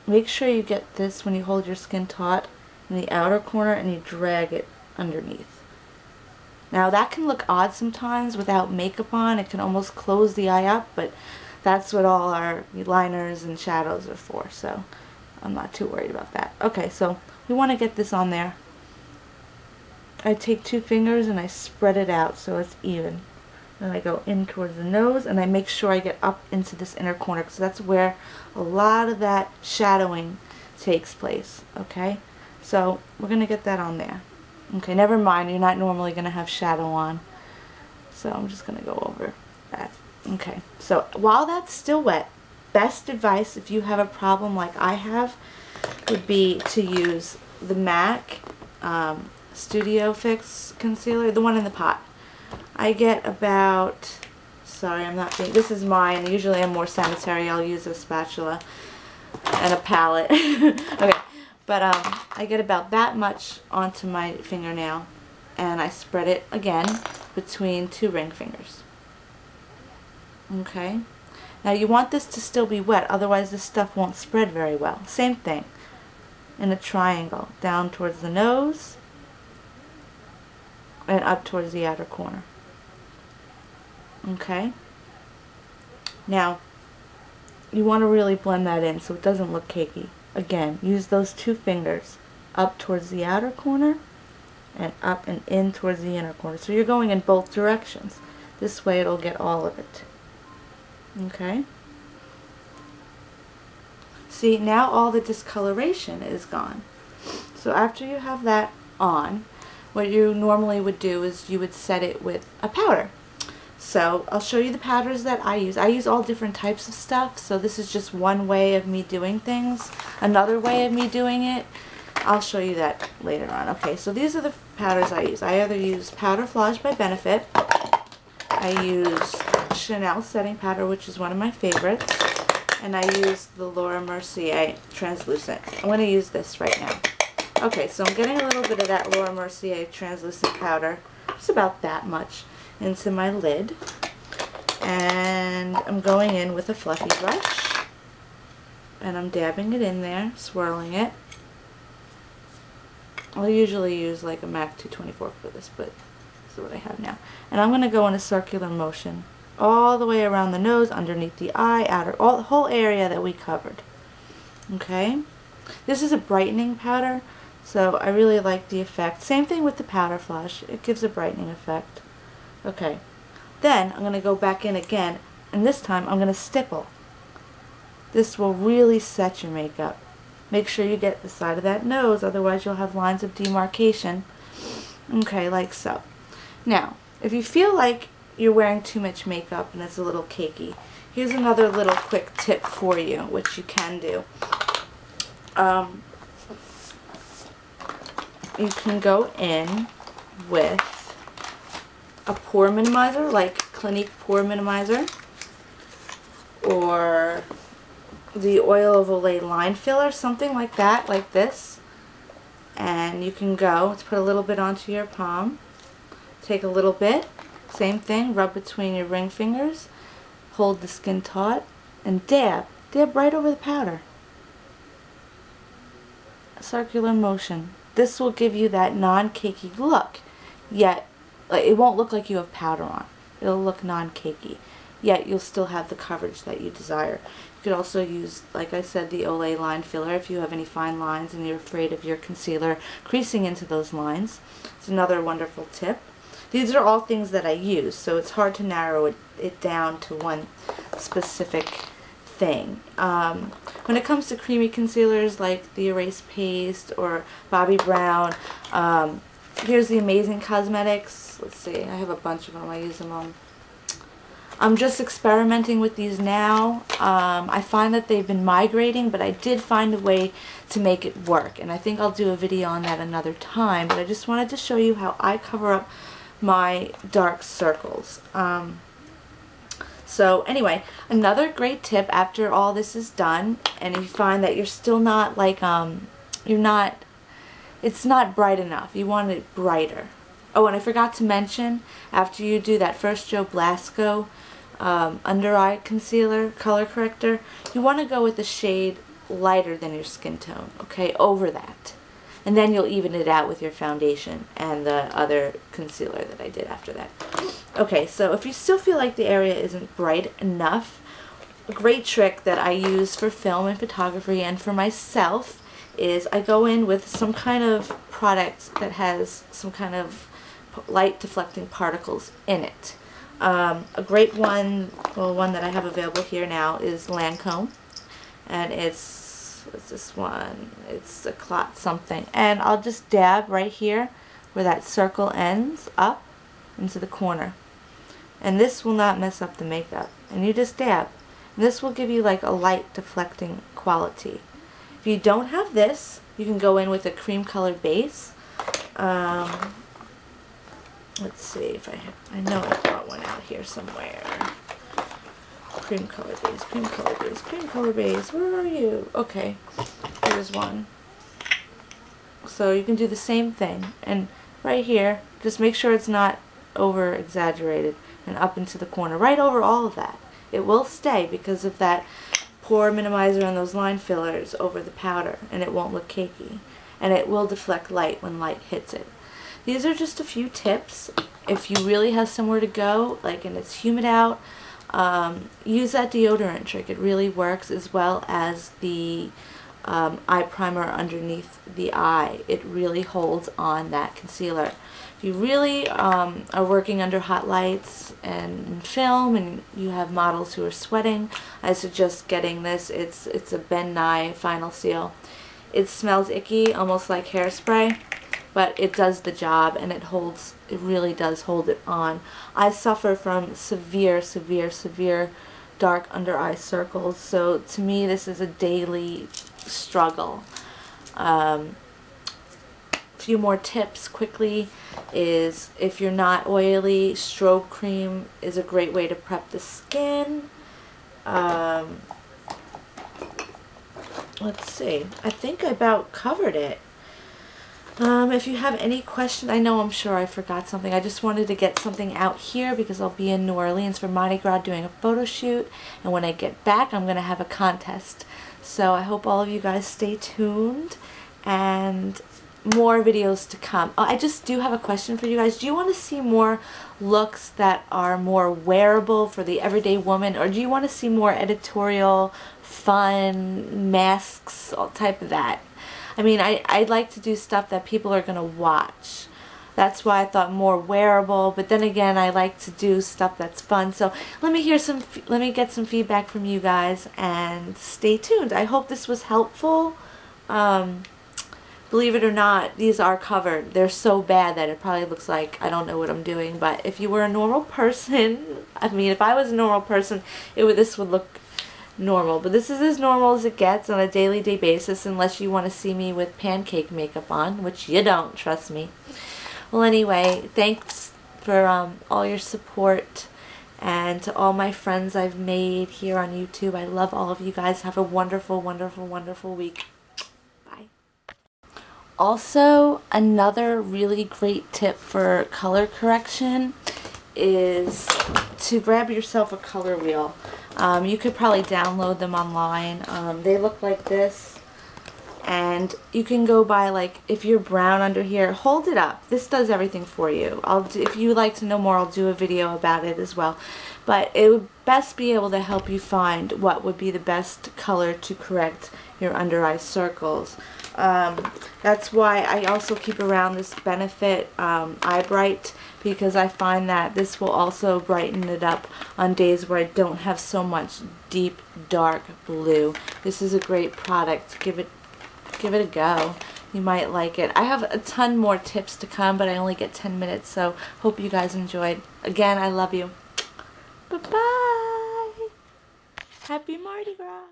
make sure you get this when you hold your skin taut in the outer corner and you drag it underneath. Now that can look odd sometimes without makeup on. It can almost close the eye up, but that's what all our liners and shadows are for, so I'm not too worried about that. Okay, so we want to get this on there. I take 2 fingers and I spread it out so it's even. Then I go in towards the nose and I make sure I get up into this inner corner because that's where a lot of that shadowing takes place. Okay, so we're going to get that on there. Okay, never mind, you're not normally going to have shadow on. So I'm just going to go over that. Okay, so while that's still wet, best advice if you have a problem like I have would be to use the MAC Studio Fix concealer, the one in the pot. I get about, sorry I'm not being, this is mine, usually I'm more sanitary, I'll use a spatula and a palette. Okay, but I get about that much onto my fingernail and I spread it again between 2 ring fingers. Okay, now you want this to still be wet, otherwise this stuff won't spread very well. Same thing, in a triangle, down towards the nose and up towards the outer corner. Okay, now you want to really blend that in so it doesn't look cakey. Again, use those 2 fingers up towards the outer corner and up and in towards the inner corner. So you're going in both directions. This way it'll get all of it. Okay, see, now all the discoloration is gone. So after you have that on, what you normally would do is you would set it with a powder. So I'll show you the powders that I use. I use all different types of stuff, so this is just one way of me doing things. Another way of me doing it, I'll show you that later on. Okay, so these are the powders I use. I either use Powder Flage by Benefit. I use Chanel setting powder, which is one of my favorites. And I use the Laura Mercier translucent. I'm going to use this right now. Okay, so I'm getting a little bit of that Laura Mercier translucent powder, just about that much, into my lid. And I'm going in with a fluffy brush. And I'm dabbing it in there, swirling it. I'll usually use like a MAC 224 for this, but this is what I have now. And I'm going to go in a circular motion all the way around the nose, underneath the eye, outer, all the whole area that we covered. Okay? This is a brightening powder, so I really like the effect. Same thing with the Powder Flage. It gives a brightening effect. Okay. Then I'm going to go back in again, and this time I'm going to stipple. This will really set your makeup. Make sure you get the side of that nose, otherwise you'll have lines of demarcation. Okay, like so. Now, if you feel like you're wearing too much makeup and it's a little cakey, here's another little quick tip for you, which you can do. You can go in with a pore minimizer, like Clinique Pore Minimizer, or the Oil of Olay line filler, something like that, like this. And you can go, let's put a little bit onto your palm, take a little bit, same thing, rub between your ring fingers, hold the skin taut, and dab right over the powder. A circular motion. This will give you that non-cakey look, yet it won't look like you have powder on. It'll look non-cakey, yet you'll still have the coverage that you desire. You could also use, like I said, the Olay line filler if you have any fine lines and you're afraid of your concealer creasing into those lines. It's another wonderful tip. These are all things that I use, so it's hard to narrow it down to one specific thing. When it comes to creamy concealers like the Erase Paste or Bobbi Brown, here's the Amazing Cosmetics. Let's see, I have a bunch of them. I use them on. I'm just experimenting with these now. I find that they've been migrating, but I did find a way to make it work, and I think I'll do a video on that another time, but I just wanted to show you how I cover up my dark circles. So anyway, another great tip after all this is done, and you find that you're still not like, it's not bright enough. You want it brighter. Oh, and I forgot to mention, after you do that first Joe Blasco under eye concealer, color corrector, you want to go with the shade lighter than your skin tone, okay, over that. And then you'll even it out with your foundation and the other concealer that I did after that. Okay, so if you still feel like the area isn't bright enough, a great trick that I use for film and photography and for myself is I go in with some kind of product that has some kind of light deflecting particles in it. A great one, well, one that I have available here now is Lancome, and what's this one? It's a clot something, and I'll just dab right here where that circle ends up into the corner, and this will not mess up the makeup, and you just dab, and this will give you like a light deflecting quality. If you don't have this, you can go in with a cream colored base. Let's see if I know I brought one out here somewhere. Cream color base, cream color base, cream color base. Where are you? Okay, here's one. So you can do the same thing, and right here, just make sure it's not over exaggerated and up into the corner, right over all of that. It will stay because of that pore minimizer and those line fillers over the powder, and it won't look cakey, and it will deflect light when light hits it. These are just a few tips. If you really have somewhere to go, like and it's humid out, use that deodorant trick. It really works, as well as the eye primer underneath the eye. It really holds on that concealer. If you really are working under hot lights and film and you have models who are sweating, I suggest getting this. It's a Ben Nye Final Seal. It smells icky, almost like hairspray, but it does the job, and it really does hold it on. I suffer from severe dark under eye circles, so to me this is a daily struggle. Few more tips quickly is, if you're not oily, strobe cream is a great way to prep the skin. Let's see, I think I about covered it. If you have any questions, I'm sure I forgot something. I just wanted to get something out here because I'll be in New Orleans for Mardi Gras doing a photo shoot, and when I get back I'm going to have a contest. So I hope all of you guys stay tuned, and more videos to come. I just do have a question for you guys. Do you want to see more looks that are more wearable for the everyday woman, or do you want to see more editorial, fun, masks, all type of that? I mean, I'd like to do stuff that people are going to watch. That's why I thought more wearable, but then again, I like to do stuff that's fun. So let me get some feedback from you guys, and stay tuned. I hope this was helpful. Believe it or not, these are covered. They're so bad that it probably looks like I don't know what I'm doing, but if you were a normal person, if I was a normal person, this would look normal, but this is as normal as it gets on a daily basis, unless you want to see me with pancake makeup on, which you don't, trust me. Well, anyway, thanks for all your support, and to all my friends I've made here on YouTube. I love all of you guys. Have a wonderful week. Bye. Also, another really great tip for color correction is to grab yourself a color wheel. You could probably download them online. They look like this, and you can go by, like, if you're brown under here, hold it up. This does everything for you. If you would like to know more, I'll do a video about it as well. But it would best be able to help you find what would be the best color to correct your under eye circles. That's why I also keep around this Benefit Eye Bright, because I find that this will also brighten it up on days where I don't have so much deep dark blue. This is a great product. Give it a go. You might like it. I have a ton more tips to come, but I only get 10 minutes, so hope you guys enjoyed. Again, I love you. Bye-bye. Happy Mardi Gras.